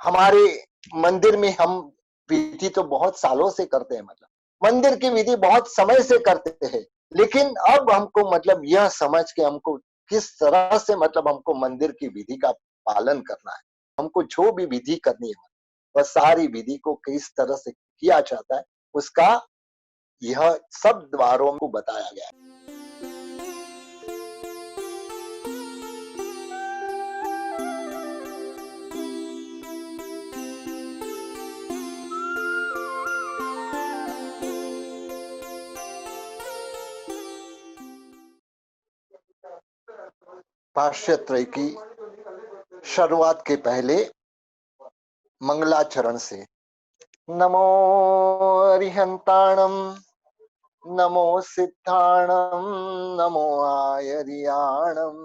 हमारे मंदिर में हम विधि तो बहुत सालों से करते हैं, मतलब मंदिर की विधि बहुत समय से करते हैं, लेकिन अब हमको मतलब यह समझ के हमको किस तरह से मतलब हमको मंदिर की विधि का पालन करना है, हमको जो भी विधि करनी है वह सारी विधि को किस तरह से किया जाता है, उसका यह सब द्वारों को बताया गया है। भाष्य त्रय की शुरुआत के पहले मंगलाचरण से नमो अरिहंताणम, नमो सिद्धाणम, नमो आयर्याणम,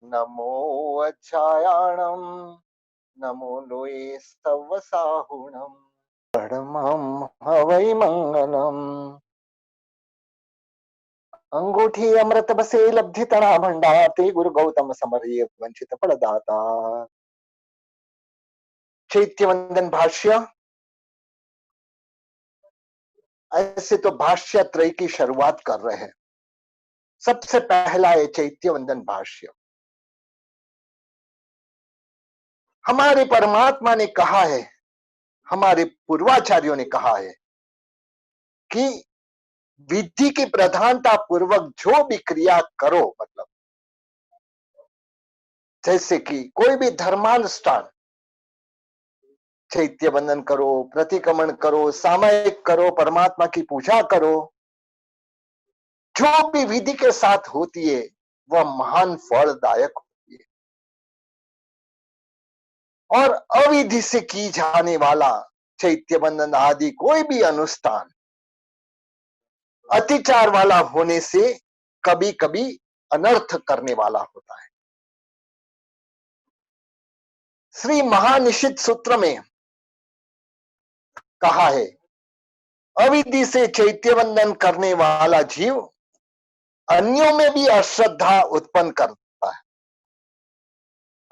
नमो अज्जायाणम, नमो लोये सवसाहुणम, परमं हवै मंगलम। अंगूठी अमृत बसे लब्धि तना भंडार, ते गुरु गौतम समर्य वंचित फलदाता। चैत्य वंदन भाष्य। ऐसे तो भाष्य त्रय की शुरुआत कर रहे हैं। सबसे पहला है चैत्य वंदन भाष्य। हमारे परमात्मा ने कहा है, हमारे पूर्वाचार्यों ने कहा है कि विधि की प्रधानता पूर्वक जो भी क्रिया करो, मतलब जैसे कि कोई भी धर्मानुष्ठान, चैत्य वंदन करो, प्रतिक्रमण करो, सामयिक करो, परमात्मा की पूजा करो, जो भी विधि के साथ होती है वह महान फलदायक होती है। और अविधि से की जाने वाला चैत्य वंदन आदि कोई भी अनुष्ठान अतिचार वाला होने से कभी कभी अनर्थ करने वाला होता है। श्री महानिषिद्ध सूत्र में कहा है, अविधि से चैत्य वंदन करने वाला जीव अन्यों में भी अश्रद्धा उत्पन्न करता है।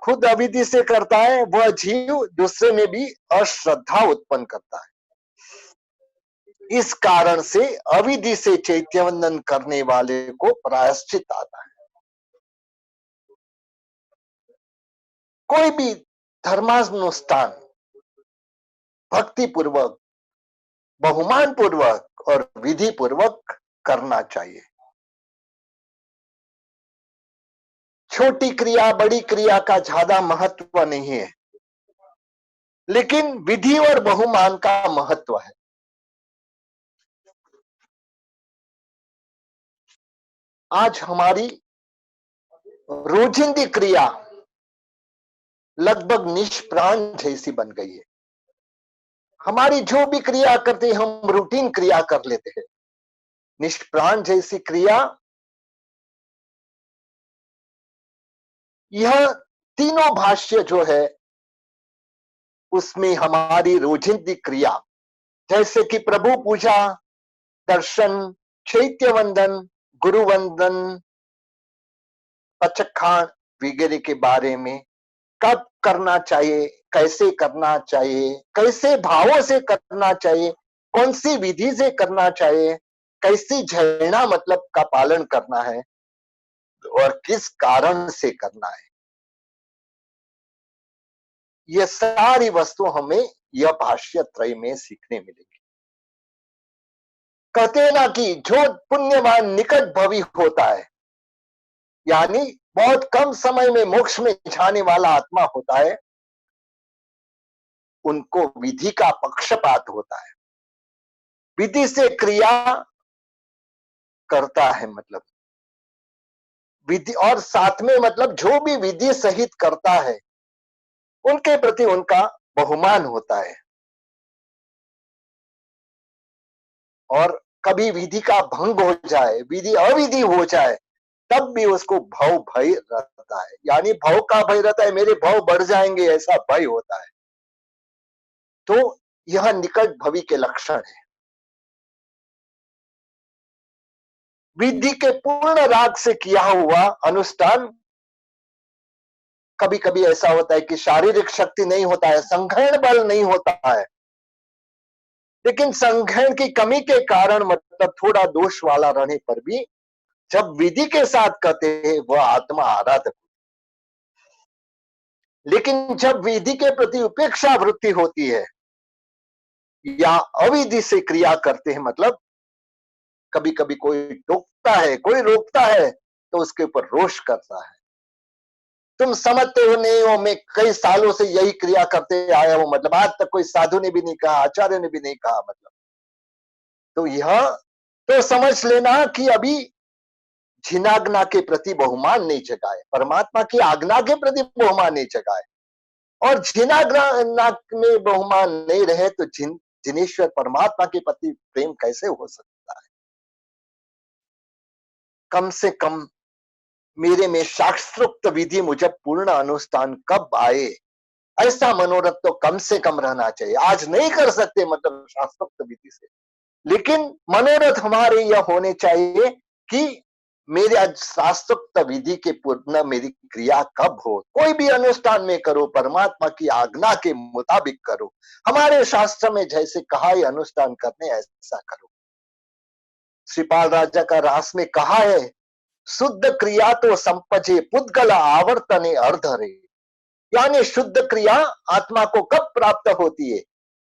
खुद अविधि से करता है वह जीव, दूसरे में भी अश्रद्धा उत्पन्न करता है। इस कारण से अविधि से चैत्य वंदन करने वाले को प्रायश्चित आता है। कोई भी धर्मानुष्ठान भक्ति पूर्वक, बहुमान पूर्वक और विधि पूर्वक करना चाहिए। छोटी क्रिया बड़ी क्रिया का ज्यादा महत्व नहीं है, लेकिन विधि और बहुमान का महत्व है। आज हमारी रोजिंदी क्रिया लगभग निष्प्राण जैसी बन गई है। हमारी जो भी क्रिया करते हैं हम रूटीन क्रिया कर लेते हैं। निष्प्राण जैसी क्रिया, यह तीनों भाष्य जो है उसमें हमारी रोजिंदी क्रिया, जैसे कि प्रभु पूजा, दर्शन, चैत्य वंदन, गुरु वंदन, पचखान वगैरह के बारे में कब करना चाहिए, कैसे करना चाहिए, कैसे भावों से करना चाहिए, कौन सी विधि से करना चाहिए, कैसी झरना मतलब का पालन करना है और किस कारण से करना है, ये सारी वस्तु हमें यह भाष्य त्रय में सीखने मिलेगी। कहते हैं ना कि जो पुण्यवान निकट भवी होता है, यानी बहुत कम समय में मोक्ष में जाने वाला आत्मा होता है, उनको विधि का पक्षपात होता है। विधि से क्रिया करता है, मतलब विधि, और साथ में मतलब जो भी विधि सहित करता है उनके प्रति उनका बहुमान होता है। और कभी विधि का भंग हो जाए, विधि अविधि हो जाए, तब भी उसको भव भय रहता है, यानी भव का भय रहता है, मेरे भव बढ़ जाएंगे ऐसा भय होता है। तो यह निकट भवी के लक्षण है। विधि के पूर्ण राग से किया हुआ अनुष्ठान कभी कभी ऐसा होता है कि शारीरिक शक्ति नहीं होता है, संघर्ष बल नहीं होता है, लेकिन संघर्ष की कमी के कारण मतलब थोड़ा दोष वाला रहने पर भी जब विधि के साथ करते हैं वह आत्मा आराधक। लेकिन जब विधि के प्रति उपेक्षा वृत्ति होती है या अविधि से क्रिया करते हैं, मतलब कभी कभी कोई टोकता है, कोई रोकता है तो उसके ऊपर रोष करता है। तुम समझते हो नहीं हो, मैं कई सालों से यही क्रिया करते आया हूं, मतलब आज तक कोई साधु ने भी नहीं कहा, आचार्य ने भी नहीं कहा, मतलब तो यह तो समझ लेना कि अभी जिनाज्ञा के प्रति बहुमान नहीं जगाए, परमात्मा की आज्ञा के प्रति बहुमान नहीं जगाए। और जिनाज्ञा में बहुमान नहीं रहे तो जिनेश्वर परमात्मा के प्रति प्रेम कैसे हो सकता है। कम से कम मेरे में शास्त्रोक्त विधि मुझे पूर्ण अनुष्ठान कब आए, ऐसा मनोरथ तो कम से कम रहना चाहिए। आज नहीं कर सकते मतलब शास्त्रोक्त विधि से, लेकिन मनोरथ हमारे यह होने चाहिए कि मेरे आज शास्त्रोक्त विधि के पूर्ण मेरी क्रिया कब हो। कोई भी अनुष्ठान में करो परमात्मा की आज्ञा के मुताबिक करो, हमारे शास्त्र में जैसे कहा है अनुष्ठान करने ऐसा करो। श्रीपाल राजा का रास में कहा है, शुद्ध क्रिया तो संपजे पुद्गल आवर्तने अर्धरे, यानी शुद्ध क्रिया आत्मा को कब प्राप्त होती है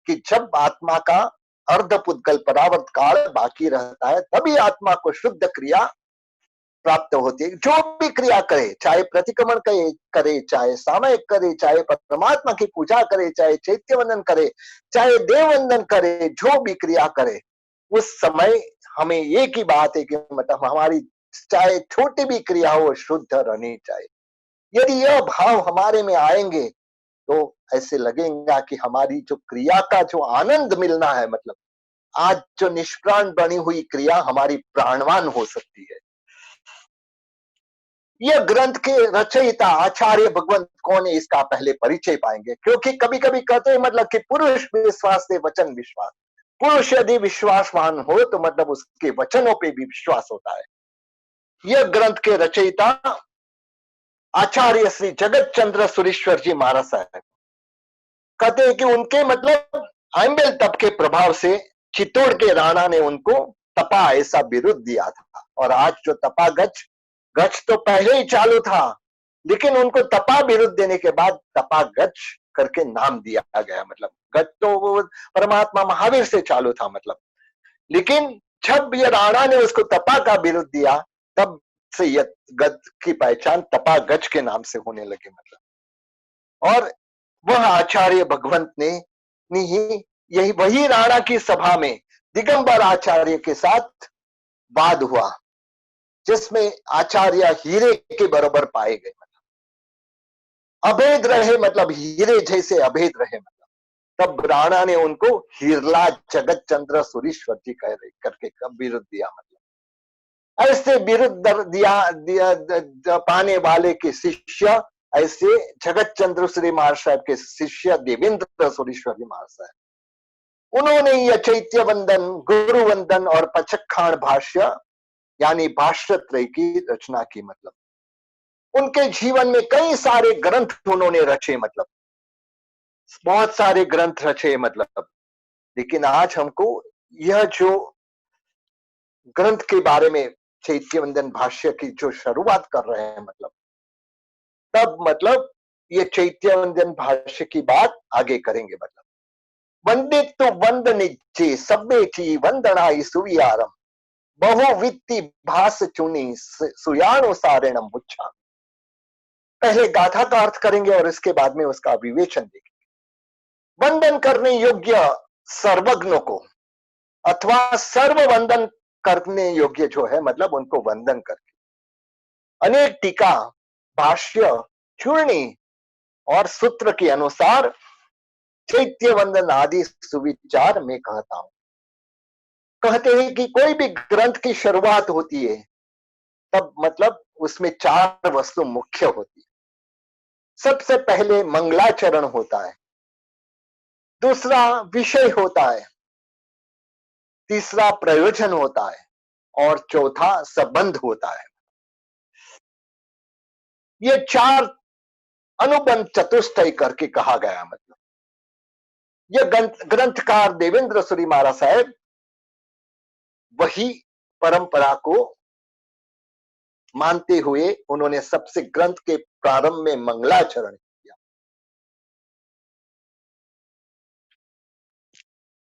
कि जब आत्मा का अर्ध पुद्गल परावर्त काल बाकी रहता है, तभी आत्मा को शुद्ध क्रिया प्राप्त होती है। जो भी क्रिया करे, चाहे प्रतिक्रमण करे, चाहे सामयिक करे, चाहे परमात्मा की पूजा करे, चाहे चैत्य वंदन करे, चाहे देव वंदन करे, जो भी क्रिया करे, उस समय हमें एक ही बात है कि मतलब हमारी चाहे छोटी भी क्रिया हो शुद्ध रहनी चाहिए। यदि यह भाव हमारे में आएंगे तो ऐसे लगेगा कि हमारी जो क्रिया का जो आनंद मिलना है, मतलब आज जो निष्प्राण बनी हुई क्रिया हमारी प्राणवान हो सकती है। यह ग्रंथ के रचयिता आचार्य भगवंत कौन है, इसका पहले परिचय पाएंगे। क्योंकि कभी कभी कहते हैं मतलब कि पुरुष विश्वास से वचन विश्वास, पुरुष यदि विश्वासवान हो तो मतलब उसके वचनों पे भी विश्वास होता है। यह ग्रंथ के रचयिता आचार्य श्री जगत चंद्र सुरेश्वर जी महाराज साहब कहते हैं कि उनके मतलब आइंबेल तप के प्रभाव से चित्तौड़ के राणा ने उनको तपा ऐसा बिरुद दिया था। और आज जो तपा गच, गच तो पहले ही चालू था, लेकिन उनको तपा बिरुद देने के बाद तपा गच करके नाम दिया गया। मतलब गच तो वो परमात्मा महावीर से चालू था, मतलब लेकिन जब ये राणा ने उसको तपा का बिरुद दिया तब से यह गच की पहचान तपा गच के नाम से होने लगी। मतलब और वह आचार्य भगवंत ने ही यही वही राणा की सभा में दिगंबर आचार्य के साथ वाद हुआ, जिसमें आचार्य हीरे के बराबर पाए गए। मतलब अभेद रहे, मतलब हीरे जैसे अभेद रहे। मतलब तब राणा ने उनको हीरला जगत चंद्र सुरेश्वर जी कह रहे करके बिरुद दिया। मतलब ऐसे बिरुद दिया पाने वाले के शिष्य ऐसे जगत चंद्र श्री महाराज साहब के शिष्य देवेंद्र सुरेश्वर जी महाराज साहब, उन्होंने यह चैत्य वंदन, गुरु वंदन और पचखाण भाष्य यानी भाष्यत्रय की रचना की। मतलब उनके जीवन में कई सारे ग्रंथ उन्होंने रचे, मतलब बहुत सारे ग्रंथ रचे। मतलब लेकिन आज हमको यह जो ग्रंथ के बारे में चैत्य वंदन भाष्य की जो शुरुआत कर रहे हैं, मतलब तब मतलब ये चैत्य वंदन भाष्य की बात आगे करेंगे। मतलब वंदित तो वंद निजे सब्बे ची वंदनाई सुवियारम बहुवित्ति भास चुनी सुयानुसारेणम मुच्छा। पहले गाथा का अर्थ करेंगे और इसके बाद में उसका विवेचन देखेंगे। वंदन करने योग्य सर्वज्ञों को अथवा सर्व वंदन करने योग्य जो है, मतलब उनको वंदन करके अनेक टीका, भाष्य, चूर्णी और सूत्र के अनुसार चैत्य वंदन आदि सुविचार में कहता हूं। कहते हैं कि कोई भी ग्रंथ की शुरुआत होती है तब मतलब उसमें चार वस्तु मुख्य होती है। सबसे पहले मंगलाचरण होता है, दूसरा विषय होता है, तीसरा प्रयोजन होता है और चौथा संबंध होता है। ये चार अनुबंध चतुष्टय करके कहा गया। मतलब यह ग्रंथकार देवेंद्र सूरी महाराज साहब वही परंपरा को मानते हुए उन्होंने सबसे ग्रंथ के प्रारंभ में मंगलाचरण किया,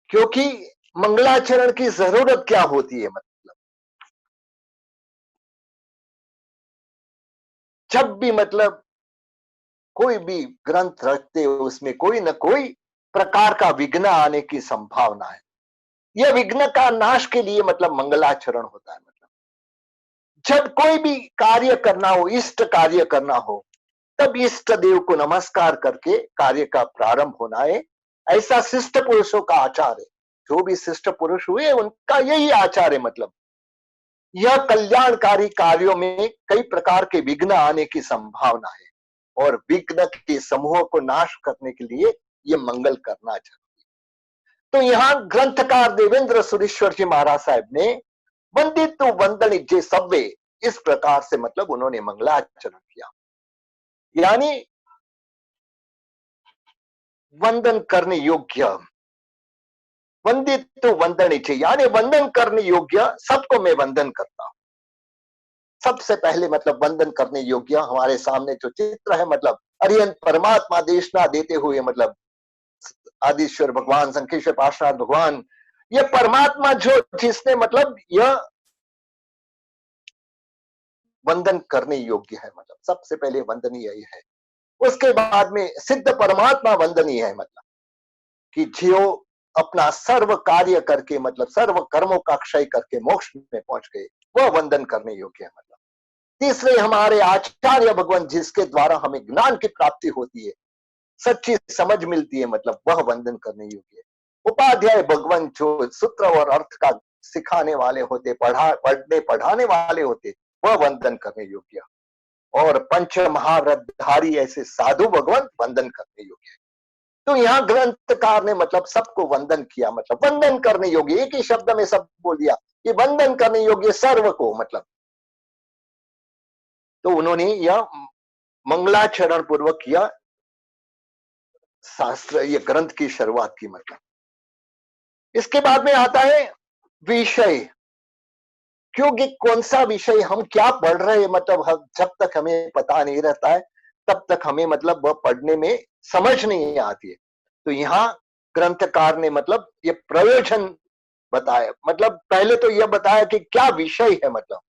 क्योंकि मंगलाचरण की जरूरत क्या होती है। मतलब जब भी मतलब कोई भी ग्रंथ रखते हो उसमें कोई ना कोई प्रकार का विघ्न आने की संभावना है। यह विघ्न का नाश के लिए मतलब मंगलाचरण होता है। मतलब जब कोई भी कार्य करना हो, इष्ट कार्य करना हो, तब इष्ट देव को नमस्कार करके कार्य का प्रारंभ होना है। ऐसा शिष्ट पुरुषों का आचार है। जो भी शिष्ट पुरुष हुए उनका यही आचार है। मतलब यह कल्याणकारी कार्यों में कई प्रकार के विघ्न आने की संभावना है और विघ्न के समूह को नाश करने के लिए यह मंगल करना चाहिए। तो यहाँ ग्रंथकार देवेंद्र सुरेश्वर जी महाराज साहब ने वंदित वंदन जे सब्वे इस प्रकार से मतलब उन्होंने मंगलाचरण किया, यानी वंदन करने योग्य, वंदित वंदन चे यानी वंदन करने योग्य सबको मैं वंदन करता हूं। सबसे पहले मतलब वंदन करने योग्य हमारे सामने जो चित्र है, मतलब अरिहंत परमात्मा देशना देते हुए मतलब आदिश्वर भगवान, संकेश्वर पार्श्वनाथ भगवान, ये परमात्मा जो जिसने मतलब यह वंदन करने योग्य है। मतलब सबसे पहले वंदनीय यही है। उसके बाद में सिद्ध परमात्मा वंदनीय है। मतलब कि जो अपना सर्व कार्य करके मतलब सर्व कर्मों का क्षय करके मोक्ष में पहुंच गए, वह वंदन करने योग्य है। मतलब तीसरे हमारे आचार्य भगवान जिसके द्वारा हमें ज्ञान की प्राप्ति होती है, सच्ची समझ मिलती है, मतलब वह वंदन करने योग्य है। उपाध्याय भगवान जो सूत्र और अर्थ का सिखाने वाले होते, पढ़ने पढ़ाने वाले होते, वह वंदन करने योग्य। और पंच महारथधारी ऐसे साधु भगवान वंदन करने योग्य है। तो यहाँ ग्रंथकार ने मतलब सबको वंदन किया, मतलब वंदन करने योग्य, एक ही शब्द में सब बोल दिया कि वंदन करने योग्य सर्व को। मतलब तो उन्होंने यह मंगलाचरण पूर्वक यह शास्त्र, ये ग्रंथ की शुरुआत की। मतलब इसके बाद में आता है विषय, क्योंकि कौन सा विषय हम क्या पढ़ रहे हैं, मतलब जब तक हमें पता नहीं रहता है तब तक हमें मतलब वह पढ़ने में समझ नहीं आती है। तो यहाँ ग्रंथकार ने मतलब ये प्रयोजन बताया। मतलब पहले तो यह बताया कि क्या विषय है। मतलब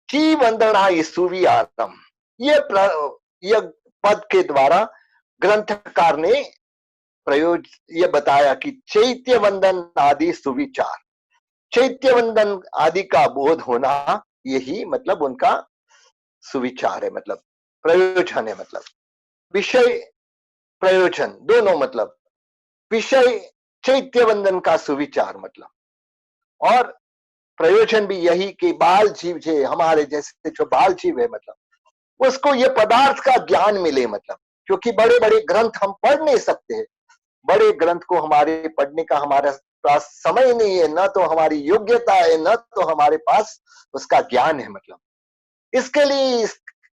की वंदना सुवी आतम, ये पद के द्वारा ग्रंथकार ने प्रयोज ये बताया कि चैत्य वंदन आदि सुविचार, चैत्य वंदन आदि का बोध होना यही मतलब उनका सुविचार है, मतलब प्रयोजन है। मतलब विषय प्रयोजन दोनों, मतलब विषय चैत्य वंदन का सुविचार मतलब, और प्रयोजन भी यही कि बाल जीव जो हमारे जैसे जो बाल जीव है, मतलब उसको ये पदार्थ का ज्ञान मिले। मतलब क्योंकि बड़े बड़े ग्रंथ हम पढ़ नहीं सकते हैं, बड़े ग्रंथ को हमारे पढ़ने का हमारे पास समय नहीं है, न तो हमारी योग्यता है, न तो हमारे पास उसका ज्ञान है। मतलब इसके लिए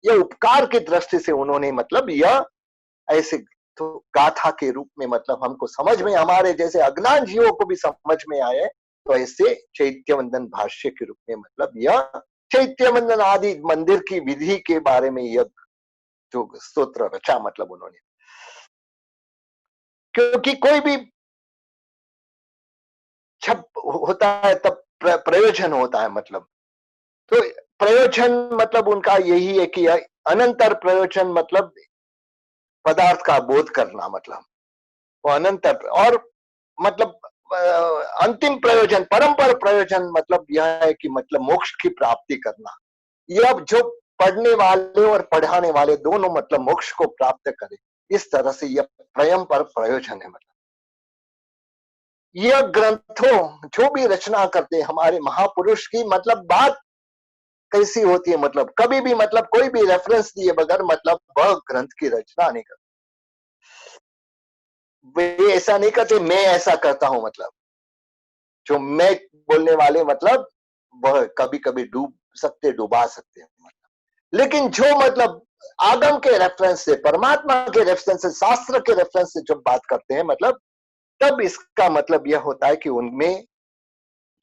यह उपकार की दृष्टि से उन्होंने मतलब यह ऐसे तो गाथा के रूप में मतलब हमको समझ में, हमारे जैसे अज्ञान जीवों को भी समझ में आए, तो ऐसे चैत्य वंदन भाष्य के रूप में मतलब यह चैत्य वंदन आदि मंदिर की विधि के बारे में यह जो स्तोत्र रचा। मतलब उन्होंने, क्योंकि कोई भी जब होता है तब प्रयोजन होता है। मतलब तो प्रयोजन मतलब उनका यही है कि अनंतर प्रयोजन मतलब पदार्थ का बोध करना, मतलब वो अनंतर, और मतलब अंतिम प्रयोजन परंपर प्रयोजन मतलब यह है कि मतलब मोक्ष की प्राप्ति करना। यह जो पढ़ने वाले और पढ़ाने वाले दोनों मतलब मोक्ष को प्राप्त करें, इस तरह से यह परंपर प्रयोजन है। मतलब यह ग्रंथों जो भी रचना करते हमारे महापुरुष की मतलब बात कैसी होती है, मतलब कभी भी मतलब कोई भी रेफरेंस दिए बगैर मतलब वह ग्रंथ की रचना नहीं करते। वे ऐसा नहीं करते मैं ऐसा करता हूं, मतलब जो मैं बोलने वाले मतलब वह कभी कभी डूब सकते, डुबा सकते हैं। मतलब लेकिन जो मतलब आगम के रेफरेंस से, परमात्मा के रेफरेंस से, शास्त्र के रेफरेंस से जब बात करते हैं मतलब, तब इसका मतलब यह होता है कि उनमें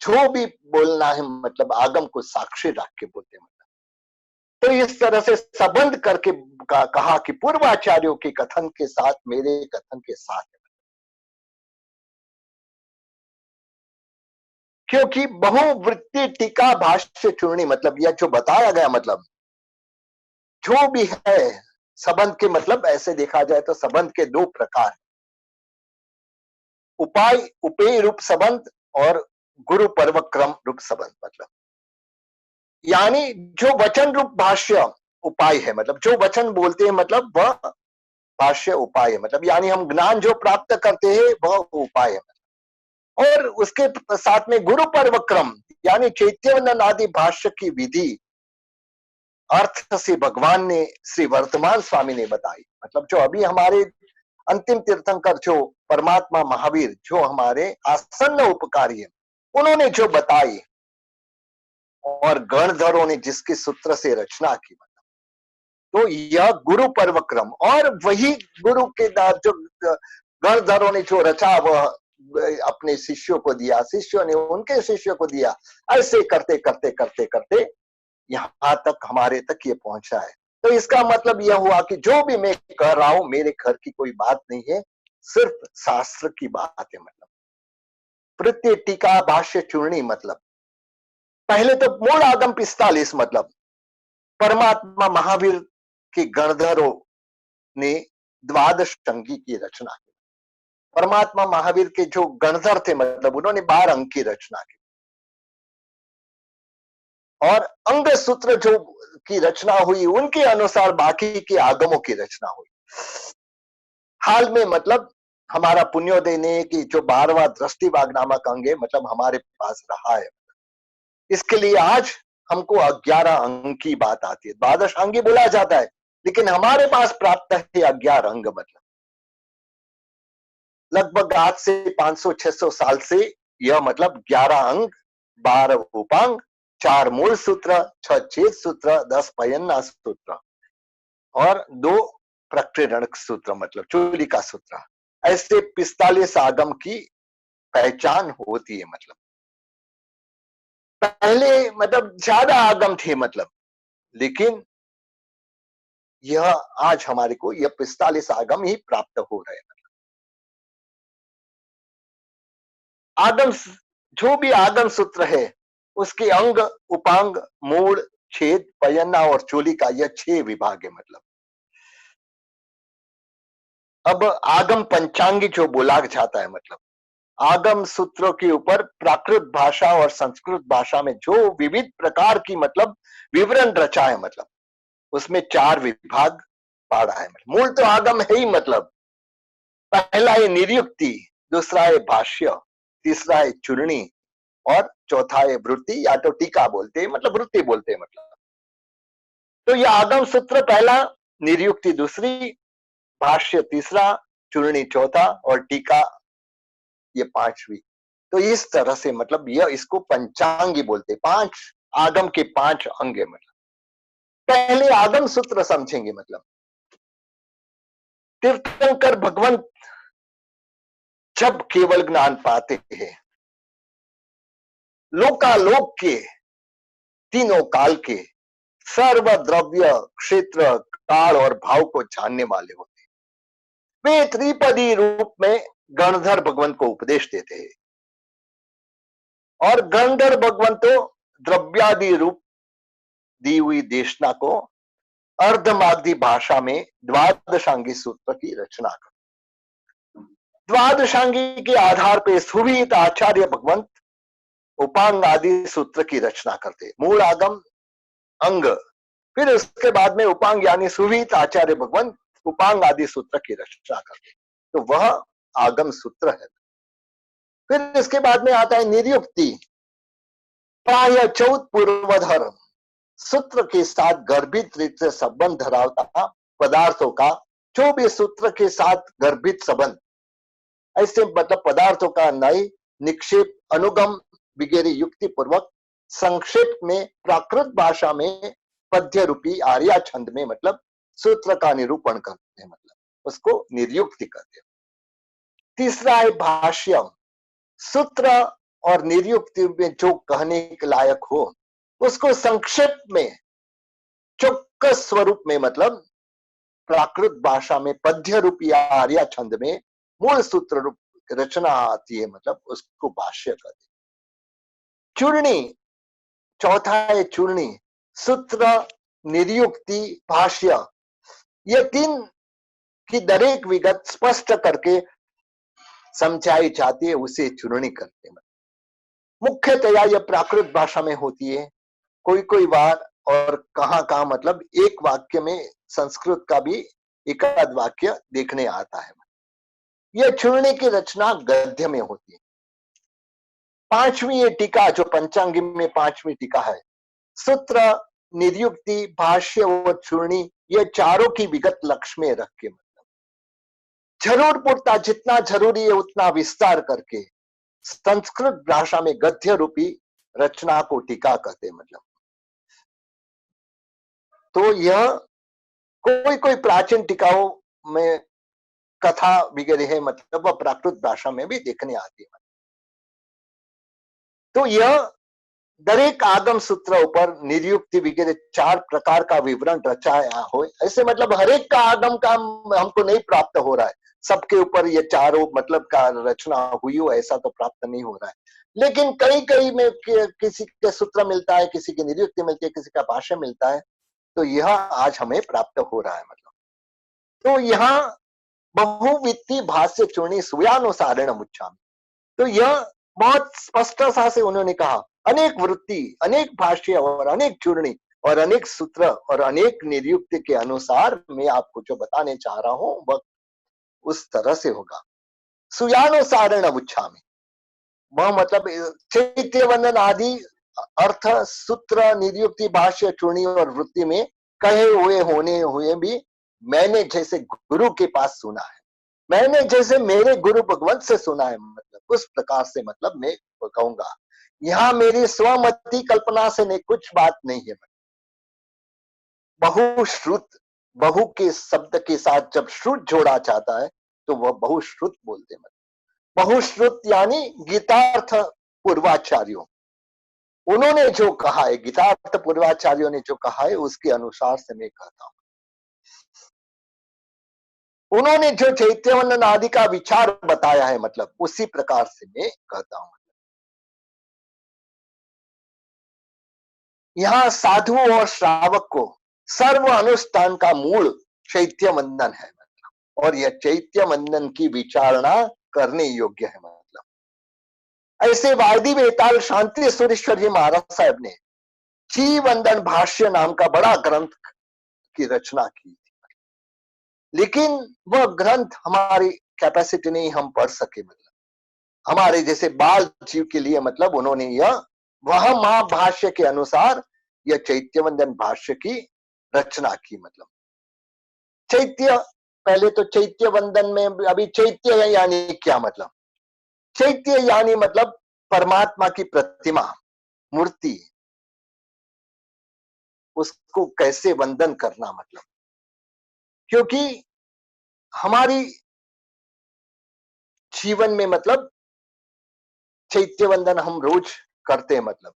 जो भी बोलना है मतलब आगम को साक्षी रख के बोलते हैं। तो इस तरह से संबंध करके कहा कि पूर्वाचार्यों के कथन के साथ मेरे कथन के साथ, क्योंकि बहुवृत्ति टीका भाष्य चूर्णी मतलब यह जो बताया गया मतलब जो भी है संबंध के मतलब, ऐसे देखा जाए तो संबंध के दो प्रकार, उपाय उपेय रूप संबंध और गुरु पर्व क्रम रूप संबंध। मतलब यानी जो वचन रूप भाष्य उपाय है, मतलब जो वचन बोलते हैं मतलब वह भाष्य उपाय है। मतलब यानी हम ज्ञान जो प्राप्त करते हैं वह उपाय है। और उसके साथ में गुरु पर्व क्रम यानी चैतन्य आदि भाष्य की विधि अर्थ से भगवान ने, श्री वर्तमान स्वामी ने बताई। मतलब जो अभी हमारे अंतिम तीर्थंकर जो परमात्मा महावीर जो हमारे आसन्न उपकारी है, उन्होंने जो बताई और गणधरों ने जिसके सूत्र से रचना की, तो यह गुरु पर्व क्रम और वही गुरु के जो गणधरों ने जो रचा वह अपने शिष्यों को दिया, शिष्यों ने उनके शिष्यों को दिया, ऐसे करते करते करते करते यहां तक हमारे तक ये पहुंचा है। तो इसका मतलब यह हुआ कि जो भी मैं कह रहा हूं मेरे घर की कोई बात नहीं है, सिर्फ शास्त्र की बात है। मतलब प्रत्यय टीका भाष्य चूर्णी मतलब पहले तो मूल आगम 45 मतलब परमात्मा महावीर के गणधरों ने द्वादश अंगी की रचना की। परमात्मा महावीर के जो गणधर थे मतलब उन्होंने 12 अंग की रचना की और अंग सूत्र जो की रचना हुई उनके अनुसार बाकी के आगमों की रचना हुई। हाल में मतलब हमारा पुण्योदय ने कि जो 12वां दृष्टिभाग नामक अंग है मतलब हमारे पास रहा है। इसके लिए आज हमको 11 अंग की बात आती है। द्वादश अंगी बोला जाता है लेकिन हमारे पास प्राप्त है 11 अंग। मतलब लगभग आज से 500-600 साल से यह मतलब 11 अंग, 12 उपांग, 4 मूल सूत्र, 6 छेद सूत्र, 10 पयन्ना सूत्र और 2 प्रकीर्ण सूत्र मतलब चूलिका सूत्र, ऐसे 45 आगम की पहचान होती है। मतलब पहले मतलब ज्यादा आगम थे मतलब, लेकिन यह आज हमारे को यह 45 आगम ही प्राप्त हो रहे हैं। आगम जो भी आगम सूत्र है उसके अंग, उपांग, मूल, छेद, पयन्ना और चूलिका यह 6 विभाग है। मतलब अब आगम पंचांगी जो बोला जाता है मतलब आगम सूत्रों के ऊपर प्राकृत भाषा और संस्कृत भाषा में जो विविध प्रकार की मतलब विवरण रचा है मतलब उसमें 4 विभाग पढ़ा है। मूल तो आगम है ही मतलब पहला है निरुक्ति, दूसरा है भाष्य, तीसरा है चूर्णी और चौथा है वृत्ति या तो टीका बोलते हैं मतलब वृत्ति बोलते हैं। मतलब तो यह आगम सूत्र पहला, निरुक्ति दूसरी, भाष्य तीसरा, चूर्णी चौथा और टीका ये 5वीं। तो इस तरह से मतलब यह इसको पंचांगी बोलते, 5 आगम के 5 अंग है। मतलब पहले आगम सूत्र समझेंगे। मतलब तीर्थंकर भगवंत जब केवल ज्ञान पाते हैं, लोकालोक के तीनों काल के सर्व द्रव्य क्षेत्र काल और भाव को जानने वाले होते हैं, वे त्रिपदी रूप में गणधर भगवंत को उपदेश देते हैं और गणधर भगवंत तो द्रव्यादि रूप दी हुई देशना को अर्धमागधी भाषा में द्वादशांगी सूत्र की रचना कर, द्वादशांगी के आधार पर सुविहित आचार्य भगवंत उपांग आदि सूत्र की रचना करते। मूल आगम अंग, फिर उसके बाद में उपांग यानी सुविहित आचार्य भगवंत उपांग आदि सूत्र की रचना करते, तो वह आगम सूत्र है। फिर इसके बाद में आता है निरुक्ति, प्राय 14 पूर्वधर्म सूत्र के साथ गर्भित रीत से संबंध धरावता पदार्थों का, जो भी सूत्र के साथ गर्भित संबंध, ऐसे मतलब पदार्थों का नय निक्षेप अनुगम वगैरह युक्ति पूर्वक संक्षेप में प्राकृत भाषा में पद्य रूपी आर्या छंद में मतलब सूत्र का निरूपण करते हैं, मतलब उसको निर्युक्ति कहते हैं। तीसरा है भाष्य। सूत्र और निर्युक्ति में जो कहने के लायक हो उसको संक्षेप में चौक्कस स्वरूप में, मतलब प्राकृत भाषा में पद्य रूप या आर्या छंद में मूल सूत्र रूप रचना आती है, मतलब उसको भाष्य कहते हैं। चूर्णी, चौथा है चूर्णी। सूत्र, निर्युक्ति, भाष्य, ये तीन की दरेक विगत स्पष्ट करके समझाई जाती है, उसे चूर्णी करते हैं। मुख्यतया यह प्राकृत भाषा में होती है, कोई कोई बार और कहां कहां मतलब एक वाक्य में संस्कृत का भी एक आध वाक्य देखने आता है। यह चूर्णी की रचना गद्य में होती है। पांचवी ये टीका, जो पंचांगी में पांचवी टीका है, सूत्र, निर्युक्ति, भाष्य और चूर्णी, ये चारों की विगत लक्ष्य में रख के, मतलब जरूर पुरता जितना जरूरी है उतना विस्तार करके संस्कृत भाषा में गद्य रूपी रचना को टीका कहते, मतलब तो यह कोई कोई प्राचीन टीकाओं में कथा वगैरह है, मतलब वह प्राकृत भाषा में भी देखने आती है। तो यह दरेक आगम सूत्र ऊपर निर्युक्ति वगैरह चार प्रकार का विवरण रचाया हो, ऐसे मतलब हरेक का आगम का हमको नहीं प्राप्त हो रहा है, सबके ऊपर ये चारों मतलब का रचना हुई हो ऐसा तो प्राप्त नहीं हो रहा है। लेकिन कई कई में किसी के सूत्र मिलता है, किसी की निर्युक्ति मिलती है, किसी का भाष्य मिलता है, तो यह आज हमें प्राप्त हो रहा है। मतलब तो यहाँ बहुवित्ती भाष्य चूर्णी सुयानुसारेण मुच्छामि, तो यह बहुत स्पष्टता से उन्होंने कहा, अनेक वृत्ति, अनेक भाष्य और अनेक चूर्णी और अनेक सूत्र और अनेक निर्युक्ति के अनुसार मैं आपको जो बताने चाह रहा हूं वह उस तरह से होगा। सुयानुसारेण मुच्छामि, वह मतलब चैत्य वंदन आदि अर्थ सूत्र, निर्युक्ति, भाष्य, चूर्णी और वृत्ति में कहे हुए होने हुए भी मैंने जैसे गुरु के पास सुना है, मैंने जैसे मेरे गुरु भगवंत से सुना है, मतलब उस प्रकार से मतलब मैं कहूंगा। यहाँ मेरी स्वमति कल्पना से नहीं, कुछ बात नहीं है। बहुश्रुत, बहु के शब्द के साथ जब श्रुत जोड़ा जाता है तो वह बहुश्रुत बोलते हैं। बहुश्रुत यानी गीतार्थ पूर्वाचार्यों, उन्होंने जो कहा है, गीतार्थ पूर्वाचार्यों ने जो कहा है उसके अनुसार से मैं कहता हूं। उन्होंने जो चैत्यवंदन आदि का विचार बताया है, मतलब उसी प्रकार से मैं कहता हूं। यहाँ साधु और श्रावक को सर्व अनुष्ठान का मूल चैत्य वंदन है, मतलब और यह चैत्य वंदन की विचारणा करने योग्य है। मतलब ऐसे वादी वेताल शांति सुरेश्वर जी महाराज साहब ने ची वंदन भाष्य नाम का बड़ा ग्रंथ की रचना की, लेकिन वह ग्रंथ हमारी कैपेसिटी नहीं, हम पढ़ सके। मतलब हमारे जैसे बाल जीव के लिए मतलब उन्होंने यह वह महाभाष्य के अनुसार यह चैत्यवंदन भाष्य की रचना की। मतलब चैत्य, पहले तो चैत्य वंदन में अभी चैत्य है यानी क्या, मतलब चैत्य यानी मतलब परमात्मा की प्रतिमा, मूर्ति, उसको कैसे वंदन करना, मतलब क्योंकि हमारी जीवन में मतलब चैत्य वंदन हम रोज करते हैं। मतलब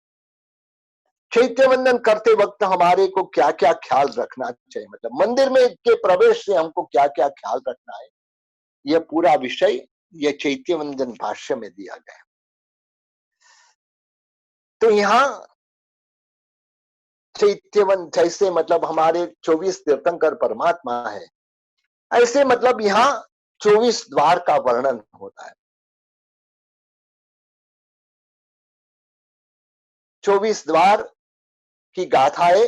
चैत्य वंदन करते वक्त हमारे को क्या क्या ख्याल रखना चाहिए, मतलब मंदिर में के प्रवेश से हमको क्या क्या ख्याल रखना है, यह पूरा विषय यह चैत्य वंदन भाष्य में दिया गया है। तो यहाँ चैत्यवन जैसे मतलब हमारे 24 तीर्थंकर परमात्मा है, ऐसे मतलब यहाँ 24 द्वार का वर्णन होता है। 24 द्वार की गाथाएं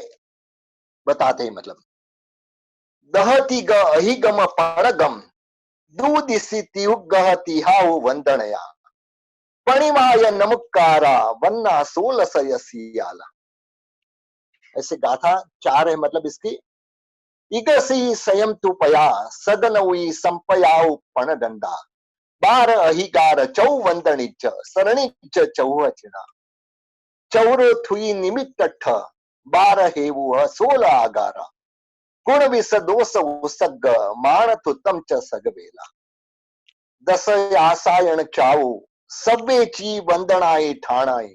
बताते हैं, मतलब दहति ग अहिगम परगम दूदिसी तियुगह तिहाउ वंदनया पणिमाय नमुकारा वन्ना सोलसयसियाला, ऐसे गाथा चार है। मतलब इसकी इगसी संयम तुपया सदनवी संपयाउ पणदंडा बार अहिगार चौवंदनिच सरणिच चौहचिना चौरो थुई निमित्त बार हेवु सोल आगारा। गुण विस दोष उसग माणत उत्तम च सगवेला दस आसायण चाओ सब्बे ची वंदनाए ठाणाए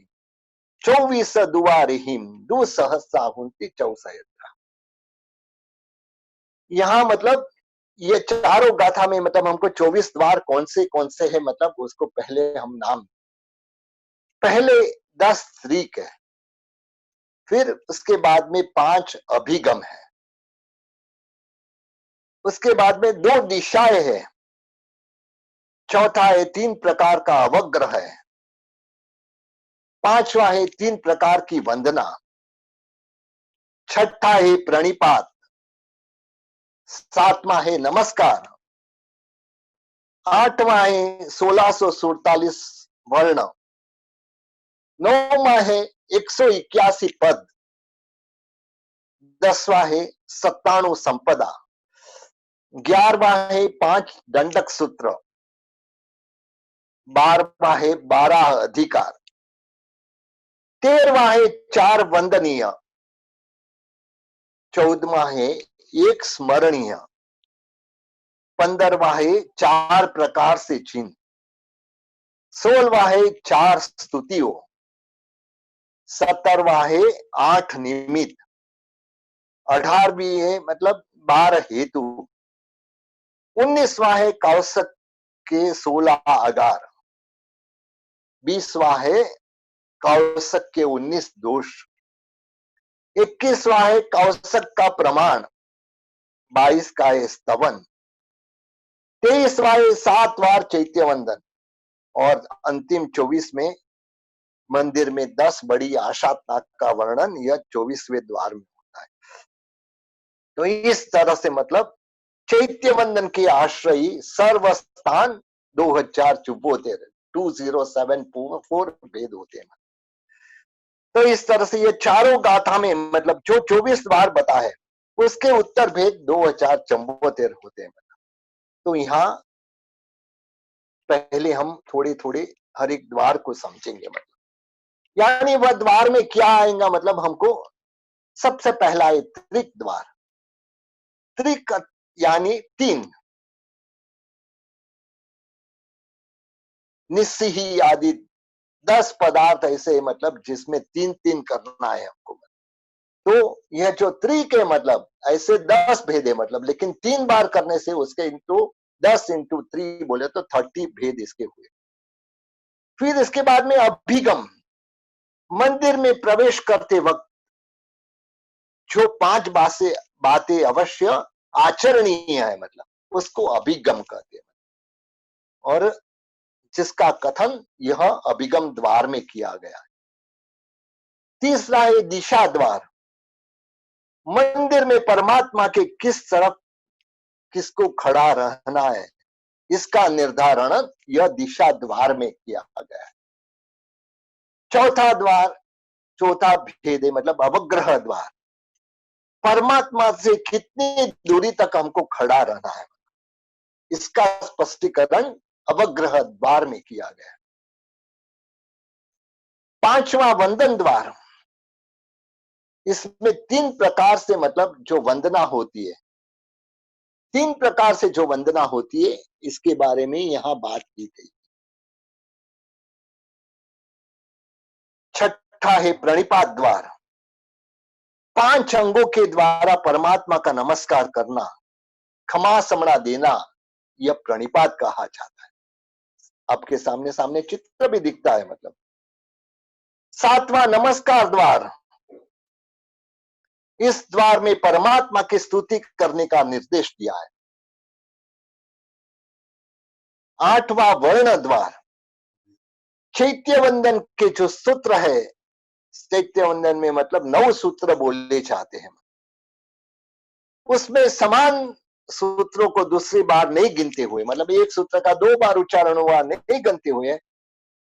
24 दुआ रहीम दु सहसा हुंती चौसठ। यहाँ मतलब ये चारों गाथा में मतलब हमको 24 द्वार कौन से है, मतलब उसको पहले हम नाम, पहले 10 ऋक है, फिर उसके बाद में 5 अभिगम है, उसके बाद में 2 दिशाएं है, चौथा है 3 प्रकार का अवग्रह है, पांचवा है 3 प्रकार की वंदना, छठा है प्रणिपात, सातवां है नमस्कार, आठवां है 1647 वर्ण, नौवां है 181 पद, 10वां है 97 संपदा, 11वां है 5 दंडक सूत्र, 12वां है 12 अधिकार, 13वां है 4 वंदनीय, 14वां है 1 स्मरणीय, 15वां है 4 प्रकार से चिन्ह, 16वां है 4 स्तुतियों, 17वां है 8 निमित्त, 18वीं है मतलब 12 हेतु, 19वां है कौशक के 16 आगार, 20वां है कौशक के 19 दोष, 21वां है कौशक का प्रमाण, 22 का है स्तवन, 23वां है 7 बार चैत्य वंदन, और अंतिम 24 में मंदिर में 10 बड़ी आशा का वर्णन यह 24वें द्वार में होता है। तो इस तरह से मतलब चैत्य वंदन के आश्रयी सर्वस्थान 2074 2074 भेद होते हैं। तो इस तरह से ये चारों गाथा में मतलब जो 24 द्वार बता है उसके उत्तर भेद 2074 होते हैं। तो यहाँ पहले हम थोड़े थोड़े हर एक द्वार को समझेंगे, मतलब यानी वह द्वार में क्या आएगा, मतलब हमको सबसे पहला है त्रिक द्वार। त्रिक यानी 3, निस्सी आदि 10 पदार्थ ऐसे मतलब जिसमें 3-3 करना है हमको। तो यह जो त्रिक है मतलब ऐसे 10 भेद है मतलब, लेकिन 3 बार करने से उसके इंटू 10 इंटू 3 बोले तो 30 भेद इसके हुए। फिर इसके बाद में अभिगम, मंदिर में प्रवेश करते वक्त जो 5 बातें अवश्य आचरणीय है मतलब उसको अभिगम कहते हैं, और जिसका कथन यह अभिगम द्वार में किया गया है। तीसरा है दिशा द्वार, मंदिर में परमात्मा के किस तरफ किसको खड़ा रहना है इसका निर्धारण यह दिशा द्वार में किया गया है। चौथा भेद है मतलब अवग्रह द्वार, परमात्मा से कितनी दूरी तक हमको खड़ा रहना है इसका स्पष्टीकरण अवग्रह द्वार में किया गया है। पांचवा वंदन द्वार, इसमें 3 प्रकार से मतलब जो वंदना होती है, 3 प्रकार से जो वंदना होती है इसके बारे में यहां बात की गई। छठा है प्रणिपात द्वार, 5 अंगों के द्वारा परमात्मा का नमस्कार करना, क्षमा समणा देना, यह प्रणिपात कहा जाता है। आपके सामने सामने चित्र भी दिखता है मतलब। 7वां नमस्कार द्वार, इस द्वार में परमात्मा की स्तुति करने का निर्देश दिया है। 8वां वर्ण द्वार, चैत्य वंदन के जो सूत्र है, चैत्य वंदन में मतलब 9 सूत्र बोले जाते हैं, उसमें समान सूत्रों को दूसरी बार नहीं गिनते हुए, मतलब एक सूत्र का 2 बार उच्चारण हुआ नहीं गिनते हुए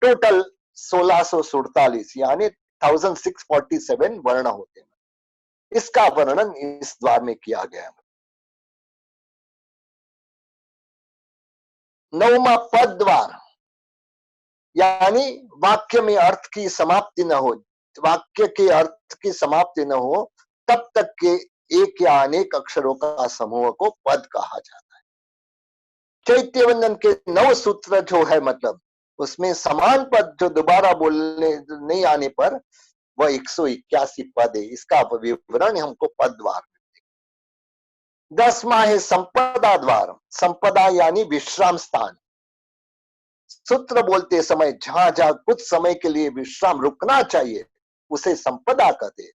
टोटल 1647 यानी 1647 वर्ण होते हैं। इसका वर्णन इस द्वार में किया गया है। 9वां पद द्वार, यानी वाक्य में अर्थ की समाप्ति न हो, वाक्य के अर्थ की समाप्ति न हो तब तक के एक या अनेक अक्षरों का समूह को पद कहा जाता है। चैत्य वंदन के 9 सूत्र जो है मतलब उसमें समान पद जो दोबारा बोलने नहीं आने पर वह 181 पद है। इसका विवरण हमको पदवार। 10वां है संपदा द्वार। संपदा यानी विश्राम स्थान। सूत्र बोलते समय जहां जहां कुछ समय के लिए विश्राम रुकना चाहिए उसे संपदा कहते हैं।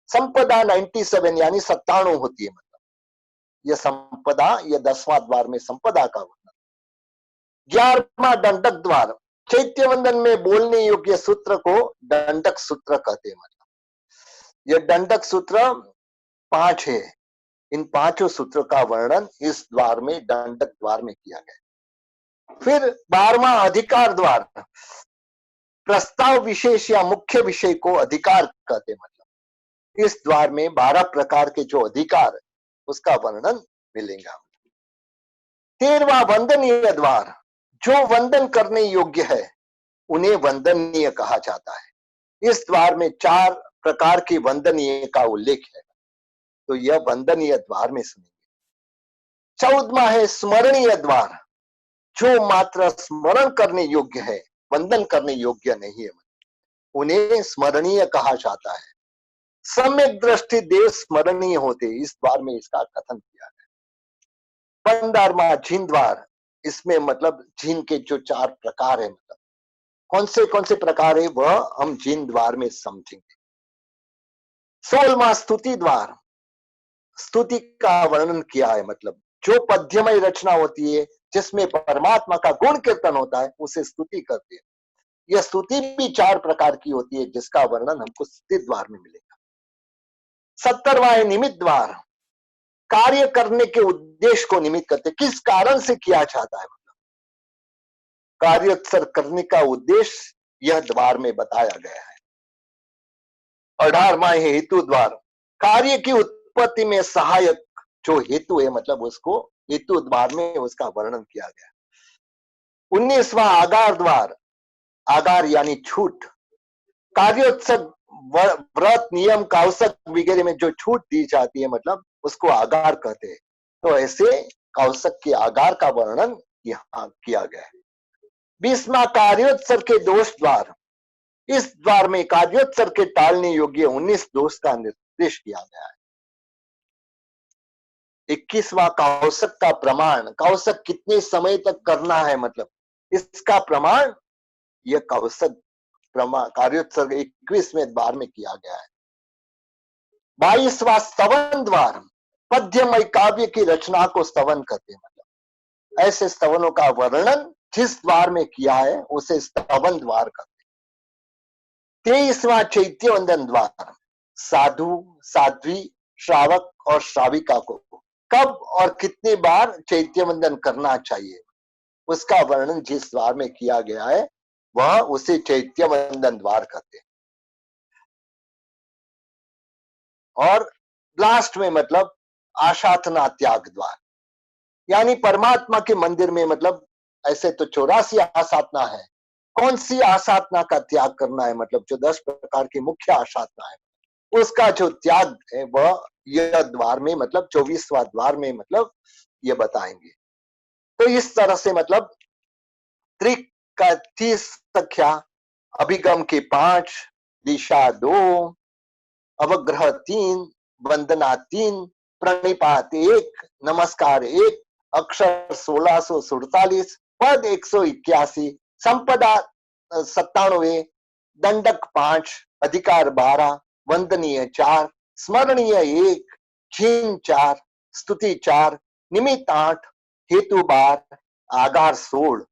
संपदा 97 यानी 97 होती है। मतलब यह संपदा, यह 10वां द्वार में संपदा का वर्णन। 11वां दंडक द्वार। चैत्य वंदन में बोलने योग्य सूत्र को दंडक सूत्र कहते हैं। मतलब यह दंडक सूत्र 5 है। इन 5 सूत्रों का वर्णन इस द्वार में, दंडक द्वार में किया गया। फिर 12वां अधिकार द्वार। प्रस्ताव विशेष या मुख्य विषय को अधिकार कहते। मतलब इस द्वार में 12 प्रकार के जो अधिकार उसका वर्णन मिलेगा। 13वां वंदनीय द्वार। जो वंदन करने योग्य है उन्हें वंदनीय कहा जाता है। इस द्वार में 4 प्रकार के वंदनीय का उल्लेख है, तो यह वंदनीय द्वार में सुनेंगे। 14वां है स्मरणीय द्वार। जो मात्र स्मरण करने योग्य है, वंदन करने योग्य नहीं है, उन्हें स्मरणीय कहा जाता है। सम्यक दृष्टि देव स्मरणीय होते, इस द्वार में इसका कथन किया है। 15वां जिन द्वार। इसमें मतलब जिन के जो 4 प्रकार है, मतलब कौन से प्रकार है वह हम जिन द्वार में समझेंगे। 16वां स्तुति द्वार। स्तुति का वर्णन किया है। मतलब जो पद्यमय रचना होती है जिसमें परमात्मा का गुण कीर्तन होता है उसे स्तुति करते हैं। यह स्तुति भी 4 प्रकार की होती है जिसका वर्णन हमको स्तुति द्वार में मिलेगा। 17वां है निमित्त द्वार। कार्य करने के उद्देश्य को निमित्त करते, किस कारण से किया जाता है, मतलब कार्य करने का उद्देश्य यह द्वार में बताया गया है। 18वां है हेतु द्वार। कार्य की उत्पत्ति में सहायक जो हेतु है, मतलब उसको हेतु द्वार में उसका वर्णन किया गया। 19वां आगार द्वार। आगार यानी छूट। कार्योत्सव, व्रत, नियम, कौशक वगैरह में जो छूट दी जाती है मतलब उसको आगार कहते हैं। तो ऐसे कौशक के आगार का वर्णन यहाँ किया गया है। 20वां कार्योत्सव के दोष द्वार। इस द्वार में कार्योत्सव के टालने योग्य 19 दोष का निर्देश किया गया है। 21वां कौशक का प्रमाण। कौशक कितने समय तक करना है, मतलब इसका प्रमाण यह कौशक प्रमाण कार्योत्सर्ग 21वें द्वार में किया गया है। 22वां स्तवन द्वार। पद्यमय काव्य की रचना को स्तवन कहते हैं। मतलब ऐसे स्तवनों का वर्णन जिस द्वार में किया है उसे स्तवन द्वार कहते हैं। 23वां चैत्य वंदन द्वार। साधु, साध्वी, श्रावक और श्राविका को कब और कितने बार चैत्य वंदन करना चाहिए उसका वर्णन जिस द्वार में किया गया है वह उसे चैत्य वंदन द्वार कहते हैं। और लास्ट में मतलब आशाथना त्याग द्वार, यानी परमात्मा के मंदिर में मतलब ऐसे तो 84 आसाधना है, कौन सी आसाधना का त्याग करना है, मतलब जो 10 प्रकार की मुख्य आसाधना है उसका जो त्याग है वह यह द्वार में मतलब 24वां द्वार में मतलब ये बताएंगे। तो इस तरह से मतलब त्रिक का 30 संख्या, अभिगम के 5, दिशा 2, अवग्रह 3, वंदना 3, प्रणिपात 1, नमस्कार 1, अक्षर 1647, पद 181, संपदा 97, दंडक 5, अधिकार 12, वंदनीय 4, स्मरणीय 1, छीन 4, स्तुति 4, निमित्त 8, हेतु 12, आगार 16,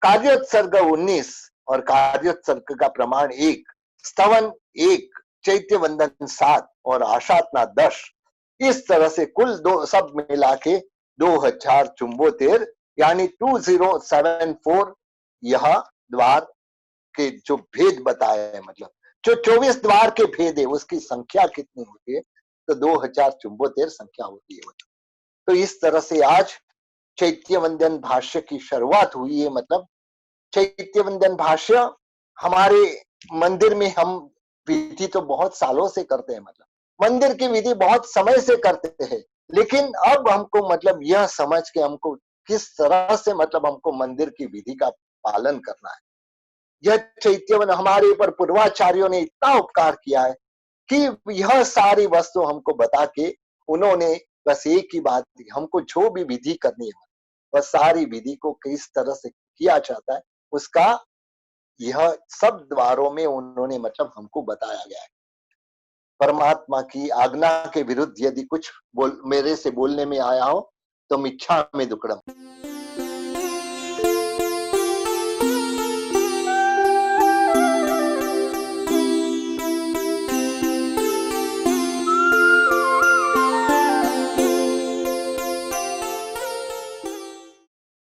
कार्योत्सर्ग 19 और कार्योत्सर्ग का प्रमाण 1, स्तवन 1, चैत्य वंदन 7 और आशातना 10। इस तरह से कुल दो सब मिला के 2074 यानी 2074 यह द्वार के जो भेद बताए हैं, मतलब जो 24 द्वार के भेद है उसकी संख्या कितनी होती है, तो 2074 संख्या होती है। तो इस तरह से आज चैत्य वंदन भाष्य की शुरुआत हुई है। मतलब चैत्य वंदन भाष्य हमारे मंदिर में हम विधि तो बहुत सालों से करते हैं। मतलब मंदिर की विधि बहुत समय से करते हैं, लेकिन अब हमको मतलब यह समझ के हमको किस तरह से मतलब हमको मंदिर की विधि का पालन करना है। यह चैत्यवन हमारे ऊपर पूर्वाचार्यों ने इतना उपकार किया है कि यह सारी वस्तु हमको बता के उन्होंने बस एक ही बात की, हमको जो भी विधि करनी है वह सारी विधि को किस तरह से किया जाता है उसका यह सब द्वारों में उन्होंने मतलब हमको बताया गया है। परमात्मा की आज्ञा के विरुद्ध यदि कुछ मेरे से बोलने में आया हो तो मिच्छा में दुक्कड़म।